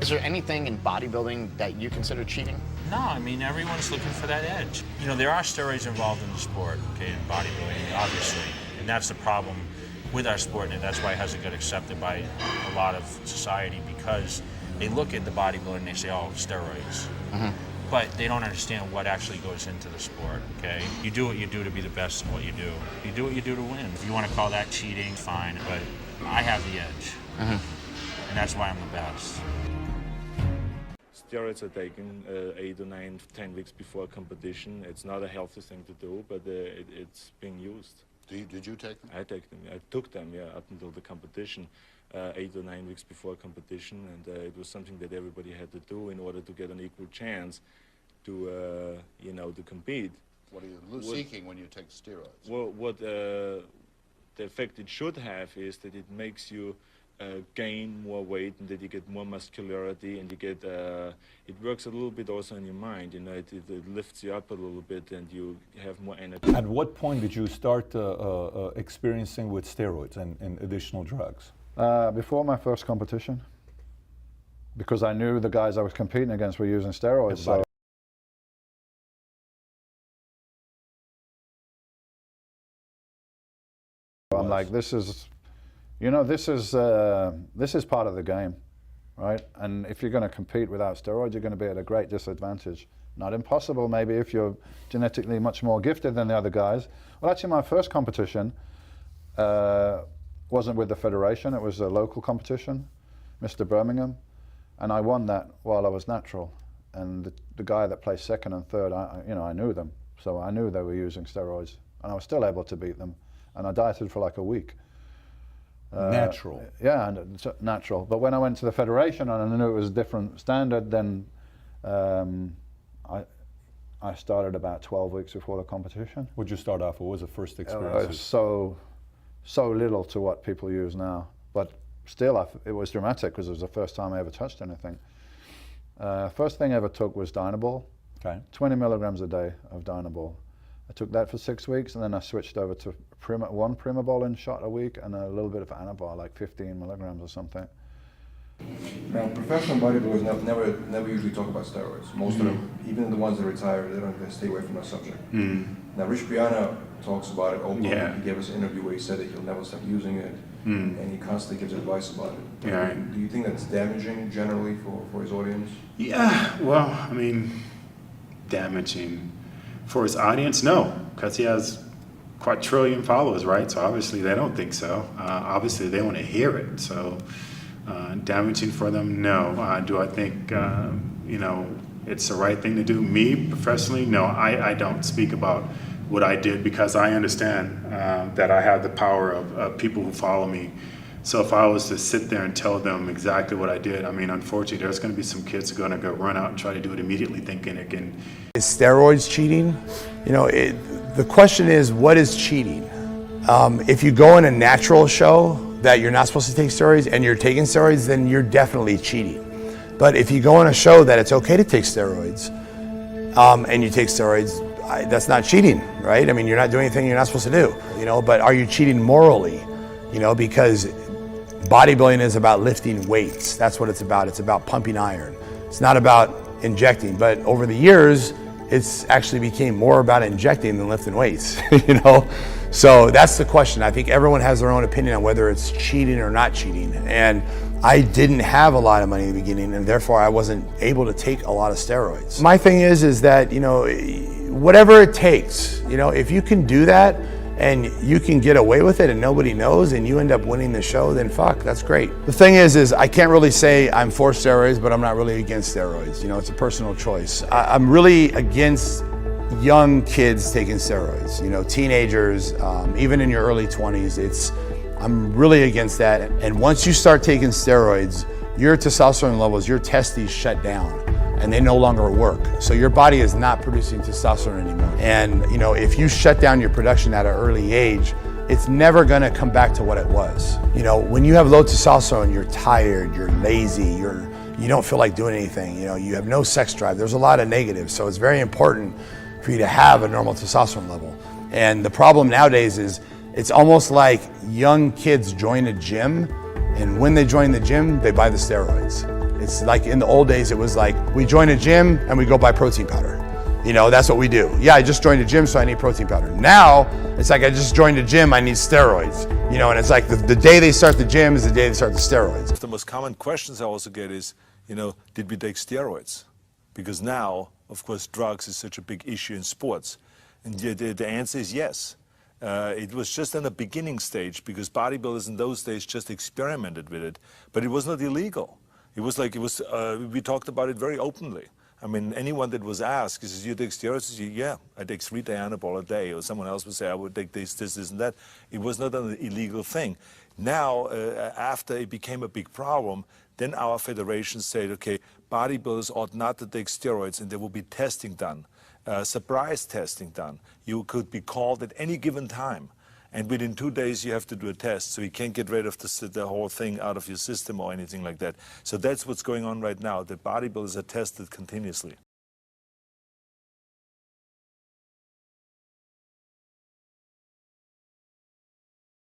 Is there anything in bodybuilding that you consider cheating? No, I mean, everyone's looking for that edge. You know, there are steroids involved in the sport, okay, in bodybuilding, obviously. And that's the problem with our sport, and that's why it hasn't got accepted by a lot of society, because they look at the bodybuilder and they say, oh, steroids. But they don't understand what actually goes into the sport, okay? You do what you do to be the best in what you do. You do what you do to win. If you want to call that cheating, fine, but I have the edge. And that's why I'm the best. Steroids are taken 8 or 9, 10 weeks before a competition. It's not a healthy thing to do, but it's being used. Did you take them? I take them. I took them, yeah, up until the competition, 8 or 9 weeks before competition, and it was something that everybody had to do in order to get an equal chance to, you know, to compete. What are you seeking when you take steroids? Well, what the effect it should have is that it makes you gain more weight, and that you get more muscularity, and you get it works a little bit also on your mind. You know, it lifts you up a little bit, and you have more energy. At what point did you start experiencing with steroids and additional drugs? Before my first competition, because I knew the guys I was competing against were using steroids. So I'm like, this is, you know, this is part of the game, right? And if you're going to compete without steroids, you're going to be at a great disadvantage. Not impossible, maybe, if you're genetically much more gifted than the other guys. Well, actually, my first competition wasn't with the federation. It was a local competition, Mr. Birmingham, and I won that while I was natural. And the guy that placed second and third, you know, I knew them, so I knew they were using steroids, and I was still able to beat them. And I dieted for like a week. Natural. Yeah, and it's natural. But when I went to the federation and I knew it was a different standard, then I started about 12 weeks before the competition. Would you start off? What was the first It experience? was so little to what people use now. But still, it was dramatic because it was the first time I ever touched anything. First thing I ever took was Dynabol. Okay. 20 milligrams a day of Dynabol. I took that for 6 weeks, and then I switched over to one Primobolan shot a week and a little bit of Anabol, like 15 milligrams or something. Now, professional bodybuilders never usually talk about steroids. Most of them, even the ones that retire, they stay away from that subject. Now, Rich Beyana talks about it openly. Yeah. He gave us an interview where he said that he'll never stop using it, and he constantly gives advice about it. Yeah. Do you think that's damaging generally for his audience? Yeah, well, I mean, damaging for his audience, no, because he has quadrillion followers, right? So obviously they don't think so. Obviously they want to hear it. So damaging for them, no. Do I think, you know, it's the right thing to do? Me, professionally, no. I don't speak about what I did because I understand that I have the power of people who follow me. So if I was to sit there and tell them exactly what I did, I mean, unfortunately, there's going to be some kids who are going to go run out and try to do it immediately thinking it can. Is steroids cheating? You know, the question is, what is cheating? If you go in a natural show that you're not supposed to take steroids and you're taking steroids, then you're definitely cheating. But if you go in a show that it's okay to take steroids and you take steroids, that's not cheating, right? I mean, you're not doing anything you're not supposed to do, you know, but are you cheating morally? You know, because bodybuilding is about lifting weights. That's what it's about. It's about pumping iron. It's not about injecting. But over the years, it's actually became more about injecting than lifting weights, you know? So that's the question. I think everyone has their own opinion on whether it's cheating or not cheating. And I didn't have a lot of money in the beginning, and therefore I wasn't able to take a lot of steroids. My thing is that, you know, whatever it takes, you know, if you can do that, and you can get away with it and nobody knows and you end up winning the show, then fuck, that's great. The thing is I can't really say I'm for steroids, but I'm not really against steroids. You know, it's a personal choice. I'm really against young kids taking steroids, you know, teenagers, even in your early 20s. I'm really against that. And once you start taking steroids, your testosterone levels, your testes shut down, and they no longer work. So your body is not producing testosterone anymore. And you know, if you shut down your production at an early age, it's never gonna come back to what it was. You know, when you have low testosterone, you're tired, you're lazy, you don't feel like doing anything, you know, you have no sex drive. There's a lot of negatives. So it's very important for you to have a normal testosterone level. And the problem nowadays is it's almost like young kids join a gym, and when they join the gym, they buy the steroids. It's like in the old days, it was like we join a gym and we go buy protein powder. You know, that's what we do. Yeah, I just joined a gym, so I need protein powder. Now, it's like I just joined a gym, I need steroids. You know, and it's like the day they start the gym is the day they start the steroids. The most common questions I also get is, you know, did we take steroids? Because now, of course, drugs is such a big issue in sports. And the answer is yes. It was just in the beginning stage because bodybuilders in those days just experimented with it, but it was not illegal. It was like, we talked about it very openly. I mean, anyone that was asked, he says, you take steroids? Yeah, I take 3 Dianabol a day. Or someone else would say, I would take this, and that. It was not an illegal thing. Now, after it became a big problem, then our federation said, okay, bodybuilders ought not to take steroids, and there will be testing done, surprise testing done. You could be called at any given time. And within 2 days, you have to do a test, so you can't get rid of the whole thing out of your system or anything like that. So that's what's going on right now. The bodybuilders are tested continuously.